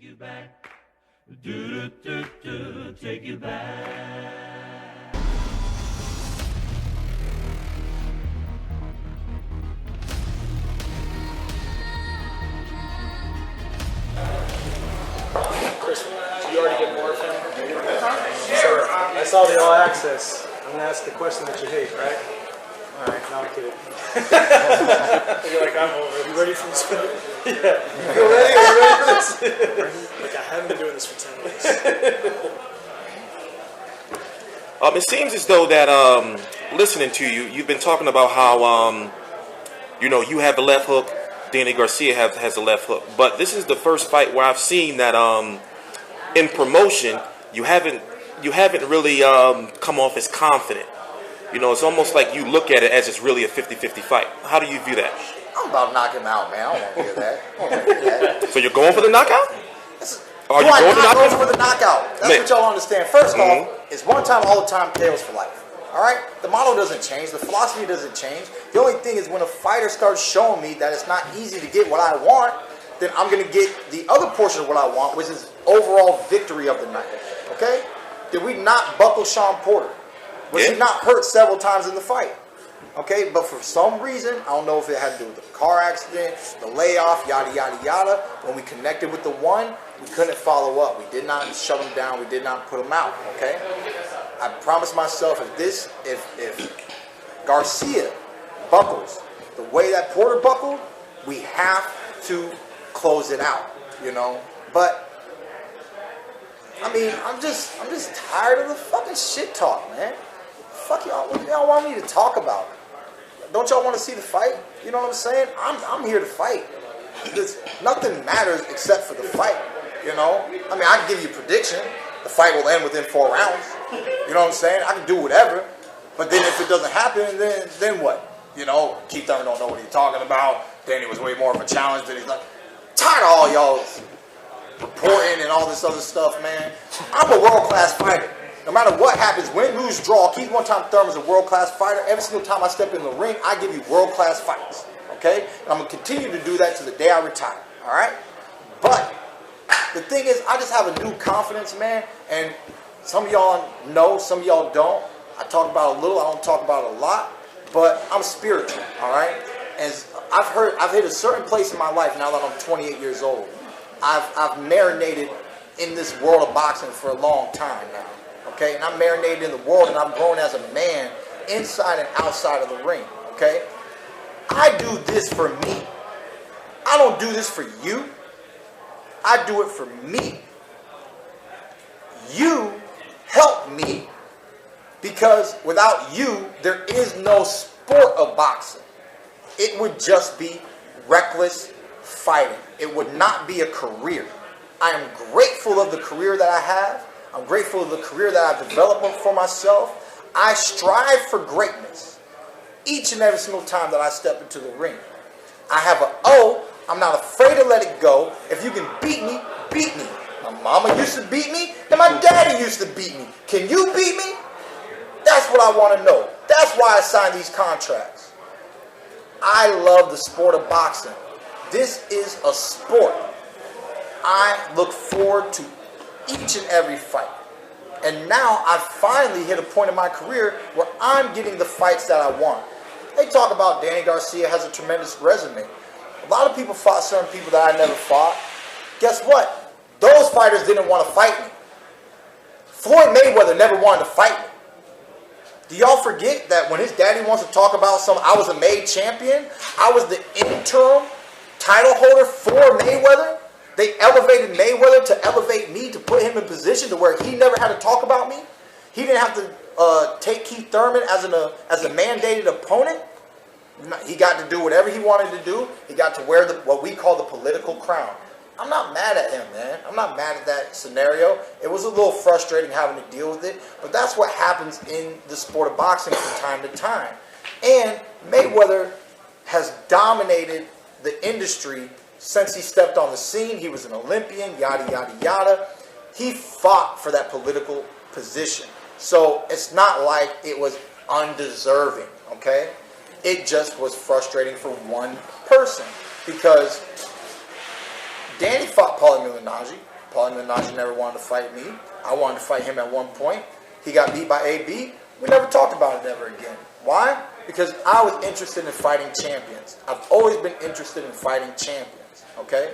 you back. Do, do, do, do, take you back. Chris, did you already get more of him? Sure. I saw the all access. I'm going to ask the question that you hate, right? All right, no, I'm kidding. You're like, I'm over it. You ready for this? Yeah. You ready? You ready for this? Like, I haven't been doing this for 10 weeks. It seems as though that listening to you, you've been talking about how you have the left hook. Danny Garcia has a left hook, but this is the first fight where I've seen that in promotion you haven't really come off as confident. It's almost like you look at it as it's really a 50-50 fight. How do you view that? I'm about to knock him out, man. I don't want to hear that. I don't want to hear that. So you're going for the knockout? Are you going for the knockout? That's what y'all understand. First off, it's one time, all the time, KOs for life. All right? The model doesn't change. The philosophy doesn't change. The only thing is when a fighter starts showing me that it's not easy to get what I want, then I'm going to get the other portion of what I want, which is overall victory of the night. Okay? Did we not buckle Sean Porter? Was he not hurt several times in the fight? Okay, but for some reason, I don't know if it had to do with the car accident, the layoff, yada, yada, yada. When we connected with the one, we couldn't follow up. We did not shut him down. We did not put him out, okay? I promised myself if Garcia buckles the way that Porter buckled, we have to close it out, But, I mean, I'm just tired of the fucking shit talk, man. Fuck y'all. What do y'all want me to talk about? Don't y'all want to see the fight? You know what I'm saying? I'm here to fight. Because nothing matters except for the fight. I mean, I can give you a prediction. The fight will end within 4 rounds. You know what I'm saying? I can do whatever. But then if it doesn't happen, then what? Keith Thurman don't know what he's talking about. Danny was way more of a challenge than he's like. Tired of all y'all reporting and all this other stuff, man. I'm a world-class fighter. No matter what happens, win, lose, draw, Keith Thurman's a world-class fighter. Every single time I step in the ring, I give you world-class fights. Okay? And I'm going to continue to do that to the day I retire. All right? But the thing is, I just have a new confidence, man. And some of y'all know, some of y'all don't. I talk about a little, I don't talk about a lot. But I'm spiritual, all right? And I've hit a certain place in my life now that I'm 28 years old. I've marinated in this world of boxing for a long time now. Okay, and I'm marinated in the world, and I'm grown as a man inside and outside of the ring. Okay, I do this for me. I don't do this for you. I do it for me. You help me because without you, there is no sport of boxing. It would just be reckless fighting. It would not be a career. I am grateful of the career that I have. I'm grateful of the career that I've developed for myself. I strive for greatness each and every single time that I step into the ring. I have an O. I'm not afraid to let it go. If you can beat me, beat me. My mama used to beat me, and my daddy used to beat me. Can you beat me? That's what I want to know. That's why I signed these contracts. I love the sport of boxing. This is a sport. I look forward to each and every fight. And now I've finally hit a point in my career where I'm getting the fights that I want. They talk about Danny Garcia has a tremendous resume. A lot of people fought certain people that I never fought. Guess what? Those fighters didn't want to fight me. Floyd Mayweather never wanted to fight me. Do y'all forget that when his daddy wants to talk about I was a made champion, I was the interim title holder for Mayweather? They elevated Mayweather to elevate me, to put him in position to where he never had to talk about me. He didn't have to take Keith Thurman as a mandated opponent. He got to do whatever he wanted to do. He got to wear what we call the political crown. I'm not mad at him, man. I'm not mad at that scenario. It was a little frustrating having to deal with it, but that's what happens in the sport of boxing from time to time. And Mayweather has dominated the industry since he stepped on the scene. He was an Olympian, yada, yada, yada. He fought for that political position. So it's not like it was undeserving, okay? It just was frustrating for one person because Danny fought Paulie Malignaggi. Paulie Malignaggi never wanted to fight me. I wanted to fight him at one point. He got beat by AB. We never talked about it ever again. Why? Because I was interested in fighting champions. I've always been interested in fighting champions. Okay?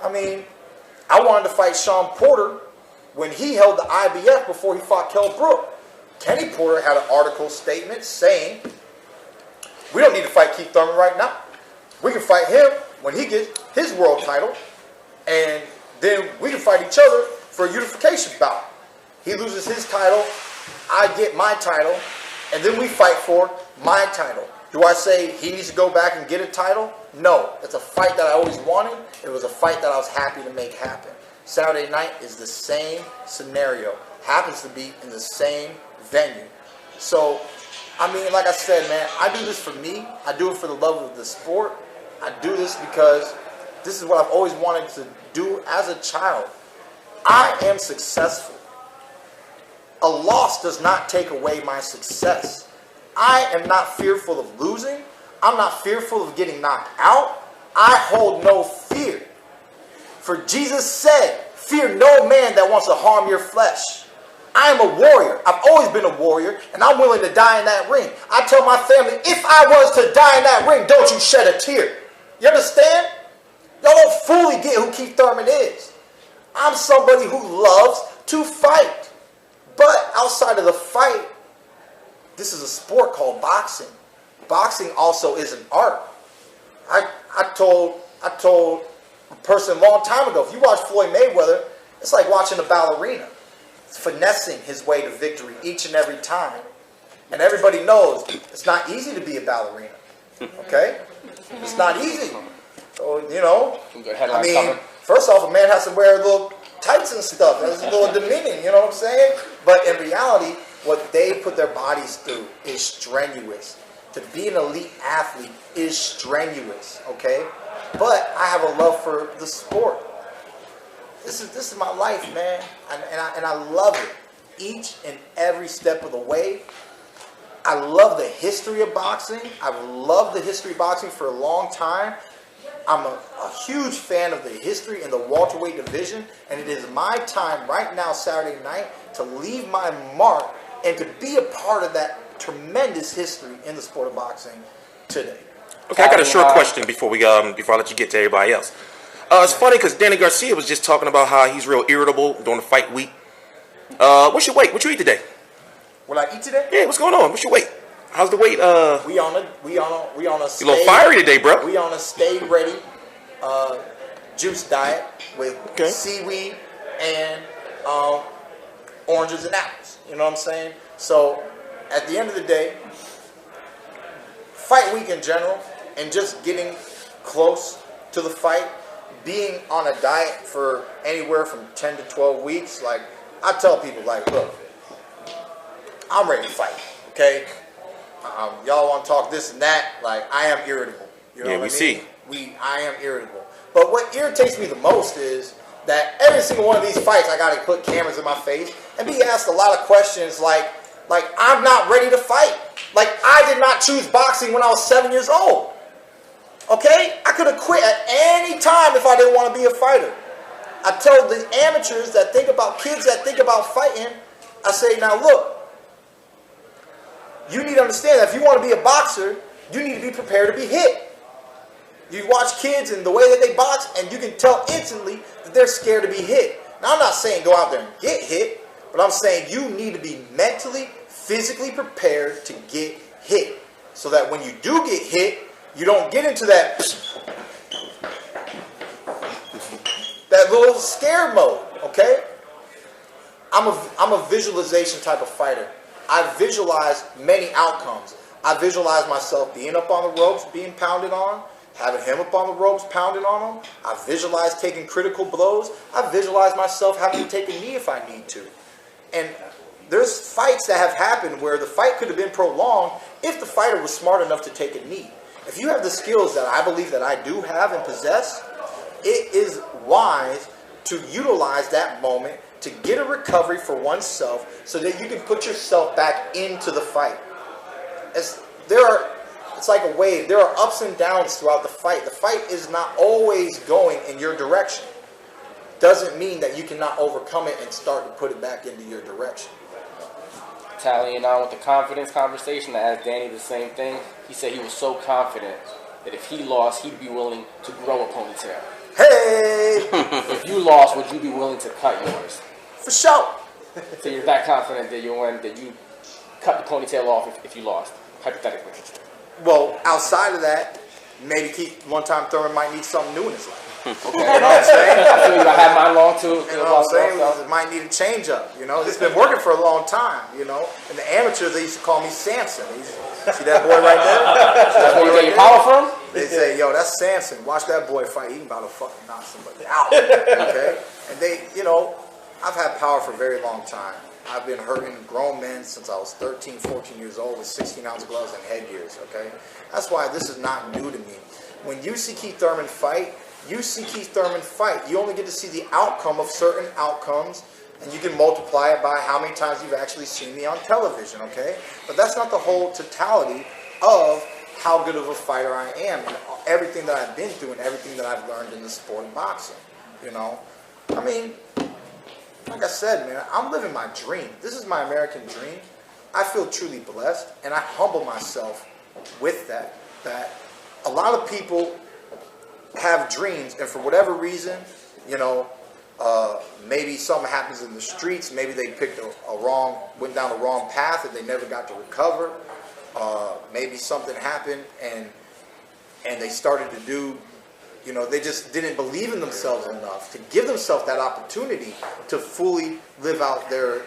I mean, I wanted to fight Sean Porter when he held the IBF before he fought Kell Brook. Kenny Porter had an article statement saying, we don't need to fight Keith Thurman right now. We can fight him when he gets his world title, and then we can fight each other for a unification bout. He loses his title, I get my title, and then we fight for my title. Do I say he needs to go back and get a title? No. It's a fight that I always wanted. It was a fight that I was happy to make happen. Saturday night is the same scenario. Happens to be in the same venue. So, I mean, like I said, man, I do this for me. I do it for the love of the sport. I do this because this is what I've always wanted to do as a child. I am successful. A loss does not take away my success. I am not fearful of losing. I'm not fearful of getting knocked out. I hold no fear. For Jesus said, fear no man that wants to harm your flesh. I am a warrior. I've always been a warrior, and I'm willing to die in that ring. I tell my family, if I was to die in that ring, don't you shed a tear. You understand? Y'all don't fully get who Keith Thurman is. I'm somebody who loves to fight. But outside of the fight, this is a sport called boxing. Boxing also is an art. I told a person a long time ago, if you watch Floyd Mayweather, it's like watching a ballerina. It's finessing his way to victory each and every time. And everybody knows it's not easy to be a ballerina. Okay? It's not easy. So, you know, I mean, first off, a man has to wear little tights and stuff. That's a little demeaning, you know what I'm saying? But in reality, what they put their bodies through is strenuous. To be an elite athlete is strenuous, okay? But I have a love for the sport. This is my life, man, and I love it each and every step of the way. I love the history of boxing. I've loved the history of boxing for a long time. I'm a huge fan of the history in the welterweight division, and it is my time right now, Saturday night, to leave my mark and to be a part of that tremendous history in the sport of boxing today. Okay, I got a short question before I let you get to everybody else. It's funny because Danny Garcia was just talking about how he's real irritable during the fight week. What's your weight? What you eat today? What I eat today? Yeah, what's going on? What's your weight? How's the weight? We on a you a little fiery today, bro. We on a stay ready juice diet with seaweed and oranges and apples. You know what I'm saying? So at the end of the day, fight week in general, and just getting close to the fight, being on a diet for anywhere from 10 to 12 weeks, like I tell people, like, look, I'm ready to fight. Okay. Y'all want to talk this and that? Like, I am irritable. You know what I mean? See. I am irritable. But what irritates me the most is that every single one of these fights, I got to put cameras in my face and be asked a lot of questions like I'm not ready to fight. Like, I did not choose boxing when I was 7 years old. Okay? I could have quit at any time if I didn't want to be a fighter. I tell the amateurs that think about, kids that think about fighting, I say, now look, you need to understand that if you want to be a boxer, you need to be prepared to be hit. You watch kids and the way that they box, and you can tell instantly that they're scared to be hit. Now, I'm not saying go out there and get hit, but I'm saying you need to be mentally, physically prepared to get hit. So that when you do get hit, you don't get into that little scare mode, okay? I'm a visualization type of fighter. I visualize many outcomes. I visualize myself being up on the ropes, being pounded on, having him up on the ropes, pounding on him. I visualize taking critical blows. I visualize myself having to take a knee if I need to. And there's fights that have happened where the fight could have been prolonged if the fighter was smart enough to take a knee. If you have the skills that I believe that I do have and possess, it is wise to utilize that moment to get a recovery for oneself so that you can put yourself back into the fight. It's like a wave. There are ups and downs throughout the fight. The fight is not always going in your direction. doesn't mean that you cannot overcome it and start to put it back into your direction. Tallying on with the confidence conversation, I asked Danny the same thing. He said he was so confident that if he lost, he'd be willing to grow a ponytail. Hey! If you lost, would you be willing to cut yours? For sure. So you're that confident that you cut the ponytail off if you lost, hypothetically. Well, outside of that, maybe one time Thurman might need something new in his life. Okay. You know what I'm saying? I feel you. I had mine long too. You know what I'm saying? It might need a change up. You know, it's been working for a long time. You know, in the amateurs they used to call me Samson. See that boy right there? That's where you get your power from? They say, yo, that's Samson. Watch that boy fight. He about to fucking knock somebody out. Okay? And they, you know, I've had power for a very long time. I've been hurting grown men since I was 13, 14 years old with 16-ounce gloves and headgears. Okay? That's why this is not new to me. When you see Keith Thurman fight, you see Keith Thurman fight. You only get to see the outcome of certain outcomes, and you can multiply it by how many times you've actually seen me on television, okay? But that's not the whole totality of how good of a fighter I am and everything that I've been through and everything that I've learned in the sport of boxing, you know? I mean, like I said, man, I'm living my dream. This is my American dream. I feel truly blessed, and I humble myself with that. That a lot of people have dreams, and for whatever reason, you know, maybe something happens in the streets, maybe they picked went down the wrong path and they never got to recover. Maybe something happened and they started to do, you know, they just didn't believe in themselves enough to give themselves that opportunity to fully live out their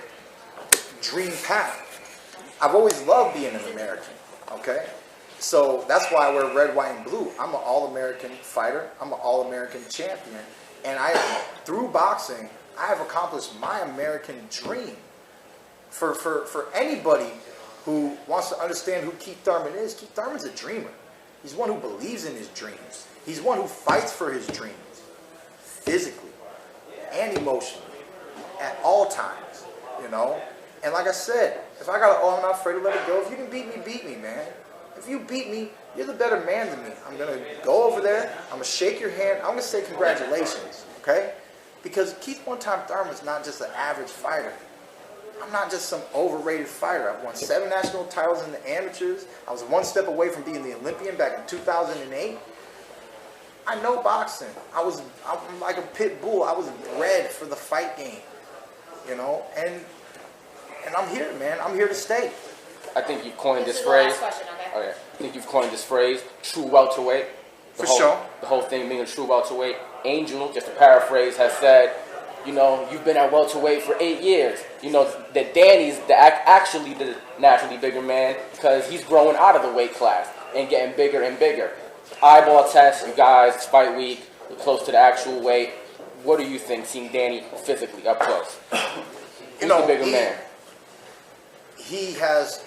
dream path. I've always loved being an American, okay? So that's why I wear red, white, and blue. I'm an all-American fighter. I'm an all-American champion. And through boxing, I have accomplished my American dream. For anybody who wants to understand who Keith Thurman is, Keith Thurman's a dreamer. He's one who believes in his dreams. He's one who fights for his dreams, physically and emotionally, at all times, you know? And like I said, if I got I'm not afraid to let it go. If you can beat me, man. If you beat me, you're the better man than me. I'm going to go over there. I'm going to shake your hand. I'm going to say congratulations, okay? Because Keith one-time Thurman is not just an average fighter. I'm not just some overrated fighter. I've won 7 national titles in the amateurs. I was one step away from being the Olympian back in 2008. I know boxing. I'm like a pit bull. I was bred for the fight game, you know? And I'm here, man. I'm here to stay. I think you've coined this phrase. Question, okay? Okay. I think you've coined this phrase, true welterweight. For sure. The whole thing being a true welterweight. Angel, just to paraphrase, has said, you know, you've been at welterweight for 8 years. You know, that Danny's actually the naturally bigger man because he's growing out of the weight class and getting bigger and bigger. Eyeball test, you guys, it's fight week, you're close to the actual weight. What do you think, seeing Danny physically up close? Who's the bigger man? He has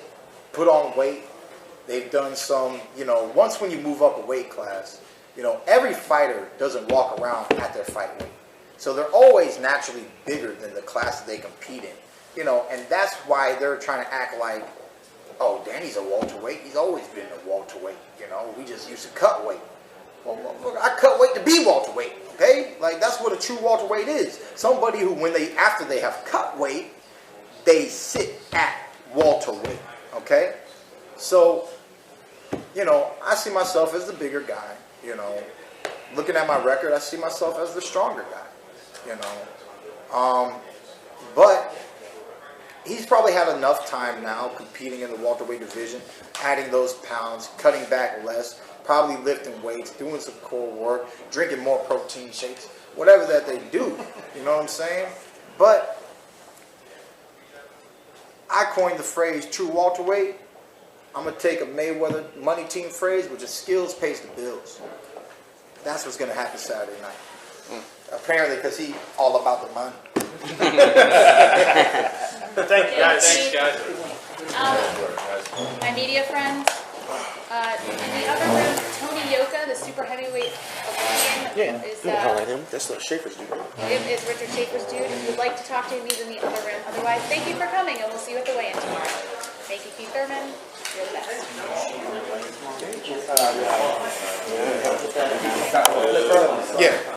put on weight. They've done some, you know, once when you move up a weight class, you know, every fighter doesn't walk around at their fight weight. So they're always naturally bigger than the class that they compete in. You know, and that's why they're trying to act like, oh, Danny's a welterweight. He's always been a welterweight. You know, we just used to cut weight. Well, look, I cut weight to be welterweight. Okay, like that's what a true welterweight is. Somebody who, after they have cut weight, they sit at welterweight. Okay, so you know, I see myself as the bigger guy. You know, looking at my record, I see myself as the stronger guy. You know, but he's probably had enough time now competing in the welterweight division, adding those pounds, cutting back less, probably lifting weights, doing some core work, drinking more protein shakes, whatever that they do. You know what I'm saying? But I coined the phrase true welterweight. I'm going to take a Mayweather money team phrase, which is skills pays the bills. That's what's going to happen Saturday night. Apparently, because he's all about the money. Thank you, guys. Thanks, guys. My media friends, in the other room, Tony Yoka, the super heavyweight Olympian, is him. That's not Schaefer's dude. is Richard Schaefer's dude. If you'd like to talk to him, he's in the other room. Otherwise, thank you for coming, and we'll see you at the weigh-in tomorrow. Thank you, Keith Thurman. You're the best. Yeah.